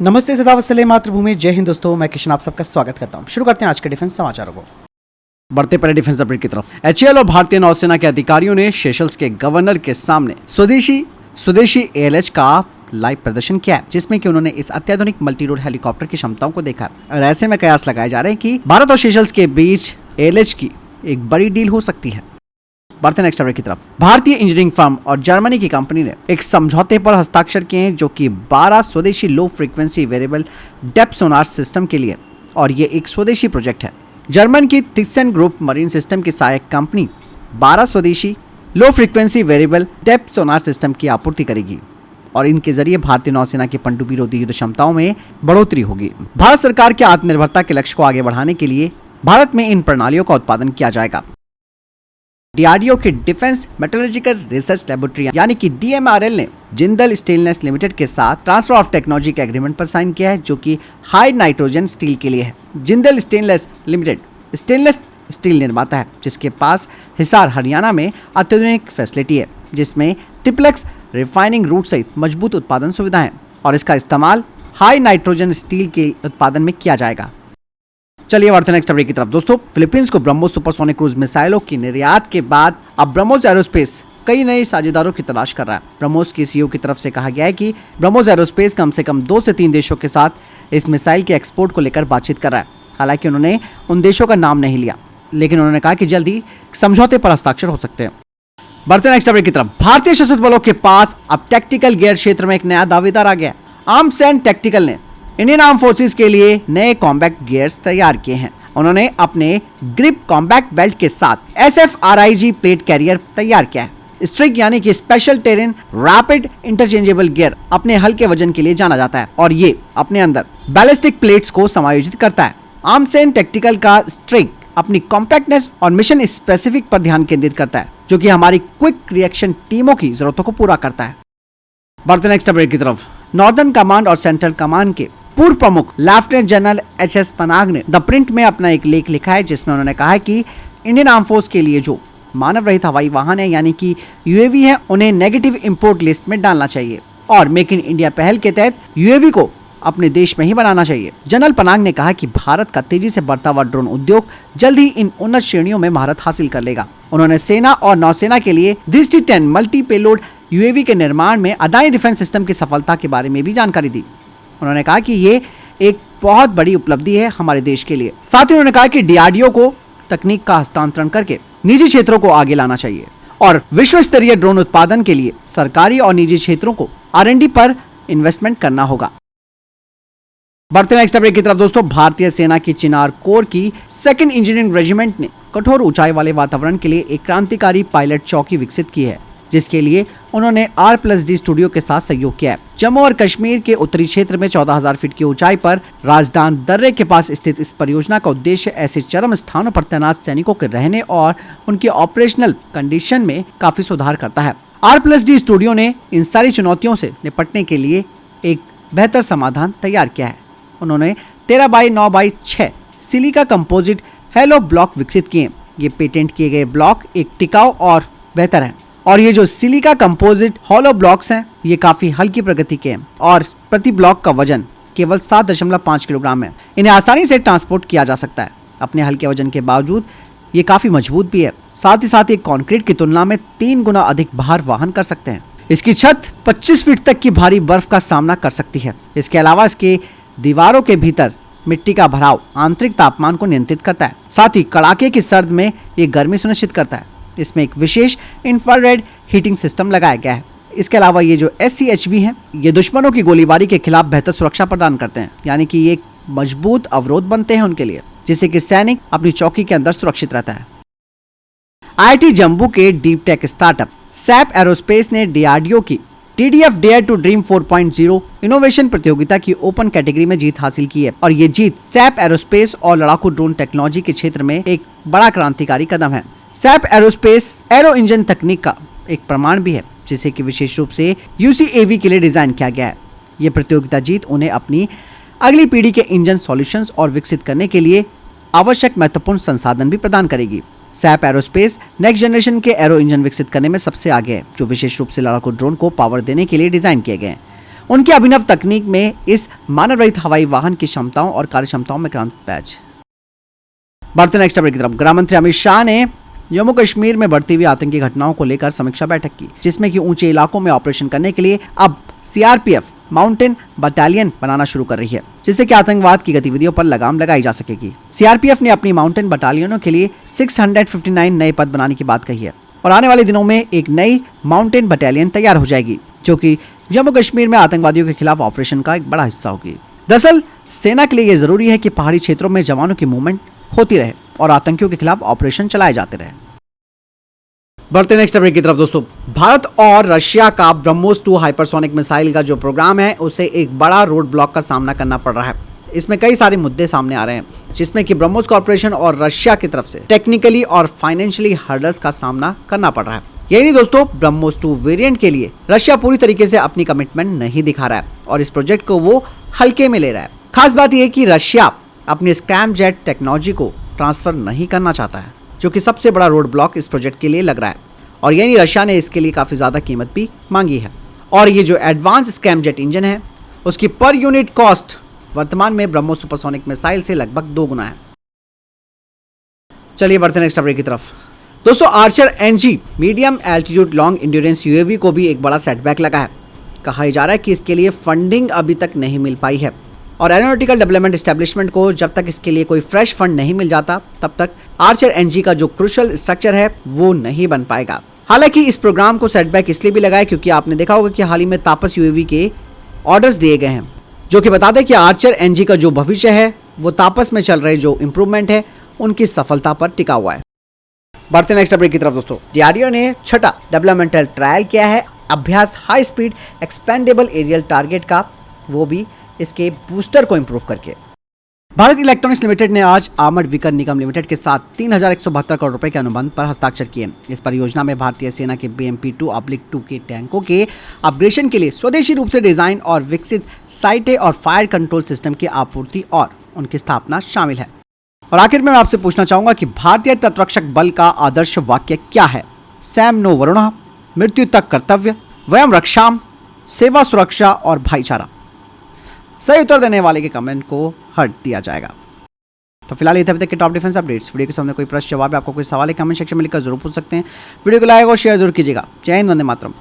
नमस्ते, सदा वत्सले मातृभूमि, जय हिंद दोस्तों। मैं किशन आप सबका स्वागत करता हूं। शुरू करते हैं आज के डिफेंस समाचारों को। बढ़ते पड़े डिफेंस अपडेट की तरफ। एचएएल और भारतीय नौसेना के अधिकारियों ने सेशल्स के गवर्नर के सामने स्वदेशी एएलएच का लाइव प्रदर्शन किया है, जिसमें कि उन्होंने इस अत्याधुनिक मल्टी रोल हेलीकॉप्टर की क्षमताओं को देखा है। और ऐसे में कयास लगाए जा रहे हैं कि भारत और सेशल्स के बीच एएलएच की एक बड़ी डील हो सकती है। बढ़ते नेक्स्ट अपडेट की तरफ। भारतीय इंजीनियरिंग फर्म और जर्मनी की कंपनी ने एक समझौते पर हस्ताक्षर किए हैं, जो कि 12 स्वदेशी low frequency variable depth sonar system के लिए, और ये एक स्वदेशी प्रोजेक्ट है। जर्मन की थिक्सन ग्रुप मरीन सिस्टम की सहायक कंपनी 12 स्वदेशी low frequency variable depth sonar system की आपूर्ति करेगी, और इनके जरिए भारतीय नौसेना की पनडुब्बी रोधी युद्ध क्षमताओं में बढ़ोतरी होगी। भारत सरकार के आत्मनिर्भरता के लक्ष्य को आगे बढ़ाने के लिए भारत में इन प्रणालियों का उत्पादन किया जाएगा। डीआरडीओ की डिफेंस मेटलर्जिकल रिसर्च लेबोरेटरी यानी कि डीएमआरएल ने जिंदल स्टेनलेस लिमिटेड के साथ ट्रांसफर ऑफ टेक्नोलॉजी के एग्रीमेंट पर साइन किया है, जो कि हाई नाइट्रोजन स्टील के लिए है। Jindal stainless limited stainless steel निर्माता है, जिसके पास हिसार हरियाणा में अत्याधुनिक फैसिलिटी है, जिसमें ट्रिप्लेक्स रिफाइनिंग रूट सहित मजबूत उत्पादन सुविधाएं हैं, और इसका इस्तेमाल हाई नाइट्रोजन स्टील के उत्पादन में किया जाएगा। चलिए बढ़ते हैं नेक्स्ट अपडेट की तरफ। दोस्तों, फिलीपींस को ब्रह्मोस सुपरसोनिक क्रूज मिसाइलों की निर्यात के बाद अब ब्रह्मोस एरोस्पेस कई नए साझेदारों की तलाश कर रहा है। ब्रह्मोस की सीईओ की तरफ से कहा गया है कि ब्रह्मोस एरोस्पेस कम से कम 2 से 3 देशों के साथ इस मिसाइल के एक्सपोर्ट को लेकर बातचीत कर रहा है। हालांकि उन्होंने उन देशों का नाम नहीं लिया, लेकिन उन्होंने कहा कि जल्द ही समझौते पर हस्ताक्षर हो सकते हैं। बढ़ते नेक्स्ट अपडेट की तरफ। भारतीय सशस्त्र बलों के पास अब टैक्टिकल गियर क्षेत्र में एक नया दावेदार आ गया। आर्म्स एंड टैक्टिकल ने इंडियन आर्म फोर्सेस के लिए नए कॉम्बैक्ट गियर्स तैयार किए हैं। उन्होंने अपने ग्रिप कॉम्बैक्ट बेल्ट के साथ SFRIG प्लेट कैरियर तैयार किया है। स्ट्रिक यानी कि special terrain rapid interchangeable gear अपने हल्के वजन के लिए जाना जाता है, और ये अपने अंदर बैलिस्टिक प्लेट्स को समायोजित करता है। आर्म्स एंड टैक्टिकल का स्ट्रिक अपनी कॉम्पैक्टनेस और मिशन स्पेसिफिक पर ध्यान केंद्रित करता है, जो कि हमारी क्विक रिएक्शन टीमों की जरूरतों को पूरा करता है। बढ़ते नेक्स्ट अपडेट की तरफ। नॉर्दर्न कमांड और सेंट्रल कमांड के पूर्व प्रमुख लेफ्टिनेंट जनरल HS पनाग ने द प्रिंट में अपना एक लेख लिखा है, जिसमें उन्होंने कहा है कि इंडियन आर्म फोर्स के लिए जो मानव रहित हवाई वाहन है यानी कि UAV है, उन्हें नेगेटिव इंपोर्ट लिस्ट में डालना चाहिए, और मेक इन इंडिया पहल के तहत UAV को अपने देश में ही बनाना चाहिए। जनरल पनाग ने कहा कि भारत का तेजी से बढ़ता हुआ ड्रोन उद्योग जल्द ही इन उन्नत श्रेणियों में महारत हासिल कर लेगा। उन्होंने सेना और नौसेना के लिए दृष्टि 10 मल्टी पेलोड UAV के निर्माण में अदानी डिफेंस सिस्टम की सफलता के बारे में भी जानकारी दी। उन्होंने कहा कि ये एक बहुत बड़ी उपलब्धि है हमारे देश के लिए। साथ ही उन्होंने कहा कि DRDO को तकनीक का हस्तांतरण करके निजी क्षेत्रों को आगे लाना चाहिए, और विश्व स्तरीय ड्रोन उत्पादन के लिए सरकारी और निजी क्षेत्रों को R&D पर इन्वेस्टमेंट करना होगा। बढ़ते नेक्स्ट अपडेट की तरफ। दोस्तों, भारतीय सेना की चिनार कोर की 2nd इंजीनियरिंग रेजिमेंट ने कठोर ऊंचाई वाले वातावरण के लिए एक क्रांतिकारी पायलट चौकी विकसित की है, जिसके लिए उन्होंने R+D स्टूडियो के साथ सहयोग किया है। जम्मू और कश्मीर के उत्तरी क्षेत्र में 14,000 फीट की ऊंचाई पर राजदान दर्रे के पास स्थित इस परियोजना का उद्देश्य ऐसे चरम स्थानों पर तैनात सैनिकों के रहने और उनकी ऑपरेशनल कंडीशन में काफी सुधार करता है। R+D स्टूडियो ने इन सारी चुनौतियों से निपटने के लिए एक बेहतर समाधान तैयार किया है। उन्होंने 13x9x6 silica composite hello block विकसित किए। ये पेटेंट किए गए ब्लॉक एक टिकाऊ और बेहतर है, और ये जो सिलिका कंपोजिट हॉलो ब्लॉक्स हैं, ये काफी हल्की प्रकृति के हैं, और प्रति ब्लॉक का वजन केवल 7.5 किलोग्राम है। इन्हें आसानी से ट्रांसपोर्ट किया जा सकता है। अपने हल्के वजन के बावजूद ये काफी मजबूत भी है। साथ ही साथ ये कंक्रीट की तुलना में 3 गुना अधिक भार वहन कर सकते हैं। इसकी छत 25 फीट तक की भारी बर्फ का सामना कर सकती है। इसके अलावा इसके दीवारों के भीतर मिट्टी का भराव आंतरिक तापमान को नियंत्रित करता है। साथ ही कड़ाके की सर्द में ये गर्मी सुनिश्चित करता है। इसमें एक विशेष इंफ्रारेड हीटिंग सिस्टम लगाया गया है। इसके अलावा ये जो SCHB है, ये दुश्मनों की गोलीबारी के खिलाफ बेहतर सुरक्षा प्रदान करते हैं, यानी कि ये एक मजबूत अवरोध बनते हैं उनके लिए, जिससे कि सैनिक अपनी चौकी के अंदर सुरक्षित रहता है। IIT जम्मू के deep tech startup SAP aerospace ने DRDO की TDF Dare to Dream 4.0 innovation प्रतियोगिता की ओपन कैटेगरी में जीत हासिल की है, और ये जीत सैप एरोस्पेस और लड़ाकू ड्रोन टेक्नोलॉजी के क्षेत्र में एक बड़ा क्रांतिकारी कदम है। सैप एरोस्पेस एरो इंजन तकनीक का एक प्रमाण भी है, जिसे कि विशेष रूप से UCAV के लिए डिजाइन किया गया है। ये प्रतियोगिता जीत उन्हें अपनी अगली पीढ़ी के इंजन सॉल्यूशंस और विकसित करने के लिए आवश्यक महत्वपूर्ण संसाधन भी प्रदान करेगी। सैप एरोस्पेस नेक्स्ट जनरेशन के एरो इंजन विकसित करने में सबसे आगे है, जो विशेष रूप से लड़ाकू ड्रोन को पावर देने के लिए डिजाइन किए गए हैं। उनकी अभिनव तकनीक में इस मानव रहित हवाई वाहन की क्षमताओं और कार्यक्षमताओं में क्रांति पैज। बढ़ते नेक्स्ट अपडेट की तरफ। गृह मंत्री अमित शाह ने जम्मू कश्मीर में बढ़ती हुई आतंकी घटनाओं को लेकर समीक्षा बैठक की, जिसमें कि ऊंचे इलाकों में ऑपरेशन करने के लिए अब सीआरपीएफ माउंटेन बटालियन बनाना शुरू कर रही है, जिससे कि आतंकवाद की गतिविधियों पर लगाम लगाई जा सकेगी। सीआरपीएफ ने अपनी माउंटेन बटालियनों के लिए 659 नए पद बनाने की बात कही है और आने वाले दिनों में एक नई माउंटेन बटालियन तैयार हो जाएगी, जो कि जम्मू कश्मीर में आतंकवादियों के खिलाफ ऑपरेशन का एक बड़ा हिस्सा होगी। दरअसल सेना के लिए यह जरूरी है कि पहाड़ी क्षेत्रों में जवानों की मूवमेंट होती रहे और आतंकियों के खिलाफ ऑपरेशन चलाए जाते रहे। बढ़ते नेक्स्ट अपडेट की तरफ दोस्तों। भारत और रशिया का ब्रह्मोस 2 हाइपरसोनिक मिसाइल का जो प्रोग्राम है उसे एक बड़ा रोड ब्लॉक का सामना करना पड़ रहा है। इसमें कई सारे मुद्दे सामने आ रहे हैं, जिसमें कि ब्रह्मोस कॉर्पोरेशन और रशिया की तरफ से टेक्निकली और फाइनेंशियली हर्डल्स का सामना करना पड़ रहा है। यही नहीं दोस्तों, ब्रह्मोस 2 वेरिएंट के लिए रशिया पूरी तरीके से अपनी कमिटमेंट नहीं दिखा रहा है और इस प्रोजेक्ट को वो हल्के में ले रहा है। खास बात यह कि रशिया अपनी स्क्रैम जेट टेक्नोलॉजी को ट्रांसफर नहीं करना चाहता है, जो कि सबसे बड़ा रोड ब्लॉक इस प्रोजेक्ट के लिए लग रहा है। और यानी रशिया ने इसके लिए काफ़ी ज़्यादा कीमत भी मांगी है। और ये जो एडवांस स्क्रैम जेट इंजन है उसकी पर यूनिट कॉस्ट वर्तमान में ब्रह्मोस सुपरसोनिक मिसाइल से लगभग 2 गुना है। चलिए बढ़ते नेक्स्ट अपडेट की तरफ। दोस्तों Archer NG medium altitude long endurance UAV को भी एक बड़ा सेटबैक लगा है। कहा जा रहा है कि इसके लिए फंडिंग अभी तक नहीं मिल पाई है और एरोनॉटिकल डेवलपमेंट एस्टेब्लिशमेंट को जब तक इसके लिए कोई फ्रेश फंड नहीं मिल जाता तब तक आर्चर एनजी का जो क्रूशियल स्ट्रक्चर है वो नहीं बन पाएगा। हालांकि इस प्रोग्राम को सेटबैक इसलिए भी लगा है क्योंकि आपने देखा होगा कि हाल ही में तापस यूएवी के ऑर्डर्स दिए गए हैं, जो कि बता दें कि आर्चर एनजी का जो भविष्य है वो तापस में चल रहे जो इंप्रूवमेंट है उनकी सफलता पर टिका हुआ है। बढ़ते नेक्स्ट अपडेट की तरफ दोस्तों। डीआरडीओ ने छठा डेवलपमेंटल ट्रायल किया है Abhyas high speed expendable aerial target का, वो भी इसके बूस्टर को इंप्रूव करके। भारत इलेक्ट्रॉनिक्स लिमिटेड ने आज आर्मर्ड व्हीकल निगम लिमिटेड के साथ 3172 करोड़ रुपए के अनुबंध पर हस्ताक्षर किए। इस परियोजना में भारतीय सेना के BMP-2/2 के टैंकों के अपग्रेडेशन के लिए स्वदेशी रूप से डिजाइन और विकसित साइटें और फायर कंट्रोल सिस्टम की आपूर्ति और उनकी स्थापना शामिल है। और आखिर में मैं आपसे पूछना चाहूंगा कि भारतीय तटरक्षक बल का आदर्श वाक्य क्या है? सैम नो वरुणः, मृत्यु तक कर्तव्य, वयम रक्षाम, सेवा सुरक्षा और भाईचारा। सही उत्तर देने वाले के कमेंट को हर्ट दिया जाएगा। तो फिलहाल ये थे अभी तक के टॉप डिफेंस अपडेट्स। वीडियो के सामने कोई प्रश्न जवाब है, आपको कोई सवाल है, कमेंट सेक्शन में लिखकर जरूर पूछ सकते हैं। वीडियो को लाइक और शेयर जरूर कीजिएगा। जय हिंद, वंदे मातरम।